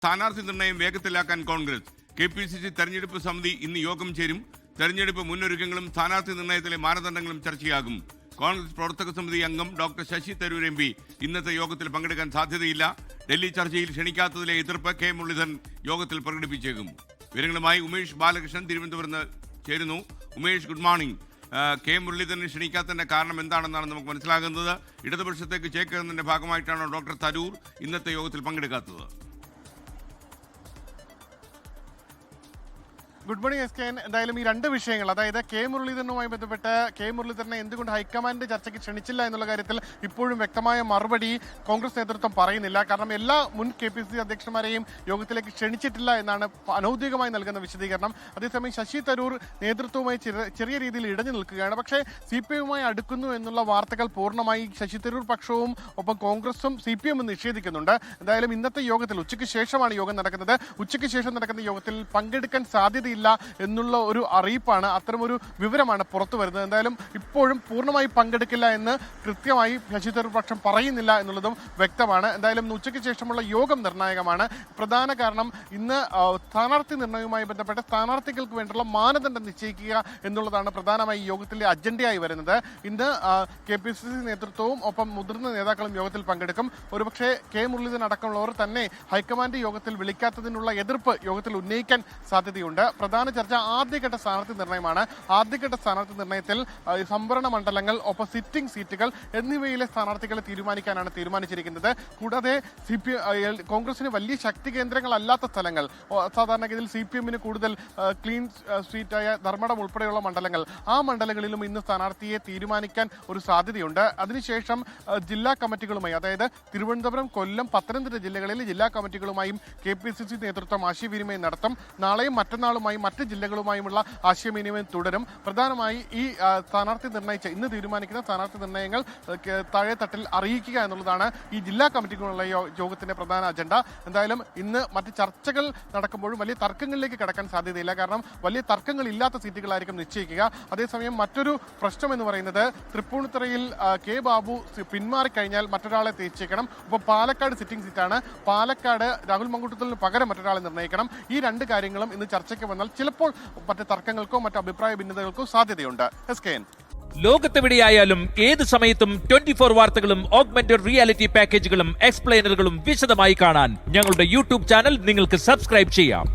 സ്ഥാനാർത്ഥി നിർണയം വേഗത്തിലാക്കാൻ കോൺഗ്രസ്. KPCC തെരഞ്ഞെടുപ്പ് സമിതി ഇന്ന് യോഗം ചേരും. തെരഞ്ഞെടുപ്പ് മുന്നൊരുക്കങ്ങളും സ്ഥാനാർത്ഥി നിർണയത്തിലെ മാനദണ്ഡങ്ങളും ചർച്ചയാകും. കോൺഗ്രസ് പ്രവർത്തക സമിതി അംഗം ഡോക്ടർ ശശി തരൂർ MP ഇന്നത്തെ യോഗത്തിൽ പങ്കെടുക്കാൻ സാധ്യതയില്ല. ഡൽഹി ചർച്ചയിൽ ക്ഷണിക്കാത്തതിലെ എതിർപ്പ് K. മുരളീധരൻ യോഗത്തിൽ പ്രകടിപ്പിച്ചേക്കും. വിവരങ്ങളുമായി ഉമേഷ് ബാലകൃഷ്ണൻ തിരുവനന്തപുരത്ത് ചേരുന്നു. Umesh, good morning. K. മുരളീധരനെ ക്ഷണിക്കാത്തതിന്റെ കാരണം എന്താണെന്നാണ് നമുക്ക് മനസ്സിലാകുന്നത്. ഇടതുപക്ഷത്തേക്ക് ചേക്കേറുന്നതിന്റെ ഭാഗമായിട്ടാണോ ഡോക്ടർ തരൂർ ഇന്നത്തെ യോഗത്തിൽ പങ്കെടുക്കാത്തത്? Good morning SK. എന്തായാലും ഈ രണ്ട് വിഷയങ്ങൾ, അതായത് K. മുരളീധരനുമായി ബന്ധപ്പെട്ട് K. മുരളീധരനെ എന്തുകൊണ്ട് ഹൈക്കമാൻഡ് ചർച്ചയ്ക്ക് ക്ഷണിച്ചില്ല എന്നുള്ള കാര്യത്തിൽ ഇപ്പോഴും വ്യക്തമായ മറുപടി കോൺഗ്രസ് നേതൃത്വം പറയുന്നില്ല. കാരണം എല്ലാ മുൻ KPCC അധ്യക്ഷന്മാരെയും യോഗത്തിലേക്ക് ക്ഷണിച്ചിട്ടില്ല എന്നാണ് അനൌദ്യോഗികമായി നൽകുന്ന വിശദീകരണം. അതേസമയം ശശി തരൂർ നേതൃത്വവുമായി ചെറിയ രീതിയിൽ ഇടഞ്ഞു നിൽക്കുകയാണ്. പക്ഷേ CPI-യുമായി അടുക്കുന്നു എന്നുള്ള വാർത്തകൾ പൂർണ്ണമായി ശശി തരൂർ പക്ഷവും ഒപ്പം കോൺഗ്രസും CPI-ഉം നിഷേധിക്കുന്നുണ്ട്. എന്തായാലും ഇന്നത്തെ യോഗത്തിൽ ഉച്ചയ്ക്ക് ശേഷമാണ് യോഗം നടക്കുന്നത്. ഉച്ചയ്ക്ക് ശേഷം നടക്കുന്ന യോഗത്തിൽ പങ്കെടുക്കാൻ സാധ്യതയില്ല എന്നുള്ള ഒരു അറിയിപ്പാണ്, അത്തരമൊരു വിവരമാണ് പുറത്തു വരുന്നത്. എന്തായാലും ഇപ്പോഴും പൂർണ്ണമായി പങ്കെടുക്കില്ല എന്ന് കൃത്യമായി ശശി തരൂർ പക്ഷം പറയുന്നില്ല എന്നുള്ളതും വ്യക്തമാണ്. എന്തായാലും ഉച്ചയ്ക്ക് ശേഷമുള്ള യോഗം നിർണായകമാണ്. പ്രധാന കാരണം ഇന്ന് സ്ഥാനാർത്ഥി നിർണയവുമായി ബന്ധപ്പെട്ട സ്ഥാനാർത്ഥികൾക്ക് വേണ്ടിയുള്ള മാനദണ്ഡം നിശ്ചയിക്കുക എന്നുള്ളതാണ് പ്രധാനമായി യോഗത്തിലെ അജണ്ടയായി വരുന്നത്. ഇന്ന് KPCC നേതൃത്വവും ഒപ്പം മുതിർന്ന നേതാക്കളും യോഗത്തിൽ പങ്കെടുക്കും. ഒരുപക്ഷെ K. മുരളീധരൻ അടക്കമുള്ളവർ തന്നെ ഹൈക്കമാൻഡ് യോഗത്തിൽ വിളിക്കാത്തതിനുള്ള എതിർപ്പ് യോഗത്തിൽ ഉന്നയിക്കാൻ സാധ്യതയുണ്ട്. പ്രധാന ചർച്ച ആദ്യഘട്ട സ്ഥാനാർത്ഥി നിർണയമാണ്. ആദ്യഘട്ട സ്ഥാനാർത്ഥി നിർണയത്തിൽ സംവരണ മണ്ഡലങ്ങൾ, ഒപ്പം സിറ്റിംഗ് സീറ്റുകൾ എന്നിവയിലെ സ്ഥാനാർത്ഥികളെ തീരുമാനിക്കാനാണ് തീരുമാനിച്ചിരിക്കുന്നത്. കൂടാതെ കോൺഗ്രസിന് വലിയ ശക്തി കേന്ദ്രങ്ങളല്ലാത്ത സ്ഥലങ്ങൾ, സാധാരണഗതിയിൽ CPM-ന് കൂടുതൽ ക്ലീൻ സ്വീറ്റായ ധർമ്മടം ഉൾപ്പെടെയുള്ള മണ്ഡലങ്ങൾ, ആ മണ്ഡലങ്ങളിലും ഇന്ന് സ്ഥാനാർത്ഥിയെ തീരുമാനിക്കാൻ ഒരു സാധ്യതയുണ്ട്. അതിനുശേഷം ജില്ലാ കമ്മിറ്റികളുമായി, അതായത് തിരുവനന്തപുരം, കൊല്ലം, പത്തനംതിട്ട ജില്ലകളിലെ ജില്ലാ കമ്മിറ്റികളുമായും KPCC നേതൃത്വം ആശയവിനിമയം നടത്തും. നാളെയും മറ്റന്നാളുമായി മറ്റ് ജില്ലകളുമായുമുള്ള ആശയവിനിമയം തുടരും. പ്രധാനമായി ഈ സ്ഥാനാർത്ഥി നിർണയിച്ച ഇന്ന് തീരുമാനിക്കുന്ന സ്ഥാനാർത്ഥി നിർണയങ്ങൾ താഴെത്തട്ടിൽ അറിയിക്കുക എന്നുള്ളതാണ് ഈ ജില്ലാ കമ്മിറ്റികളുള്ള യോഗത്തിന്റെ പ്രധാന അജണ്ട. എന്തായാലും ഇന്ന് മറ്റ് ചർച്ചകൾ നടക്കുമ്പോഴും വലിയ തർക്കങ്ങളിലേക്ക് കടക്കാൻ സാധ്യതയില്ല. കാരണം വലിയ തർക്കങ്ങളില്ലാത്ത സീറ്റുകളായിരിക്കും നിശ്ചയിക്കുക. അതേസമയം മറ്റൊരു പ്രശ്നം എന്ന് പറയുന്നത് തൃപ്പൂണിത്തുറയിൽ K. ബാബു പിന്മാറിക്കഴിഞ്ഞാൽ മറ്റൊരാളെ നിശ്ചയിക്കണം. ഇപ്പോൾ പാലക്കാട് സിറ്റിംഗ് സീറ്റാണ്. പാലക്കാട് രാഹുൽ മങ്കൂട്ടത്തിന് പകരം മറ്റൊരാളെ നിർണ്ണയിക്കണം. ഈ രണ്ട് കാര്യങ്ങളും ഇന്ന് ചർച്ചയ്ക്ക് വന്നാൽ ചിലപ്പോൾ മറ്റ് തർക്കങ്ങൾക്കോ മറ്റ് അഭിപ്രായ ഭിന്നതകൾക്കോ സാധ്യതയുണ്ട്. SK. ലോകത്തെവിടെയായാലും ഏത് സമയത്തും 24 വാർത്തകളും ഓഗ്മെന്റഡ് റിയാലിറ്റി പാക്കേജുകളും എക്സ്പ്ലെയിനറുകളും വിശദമായി കാണാൻ ഞങ്ങളുടെ YouTube ചാനൽ നിങ്ങൾക്ക് സബ്സ്ക്രൈബ് ചെയ്യാം.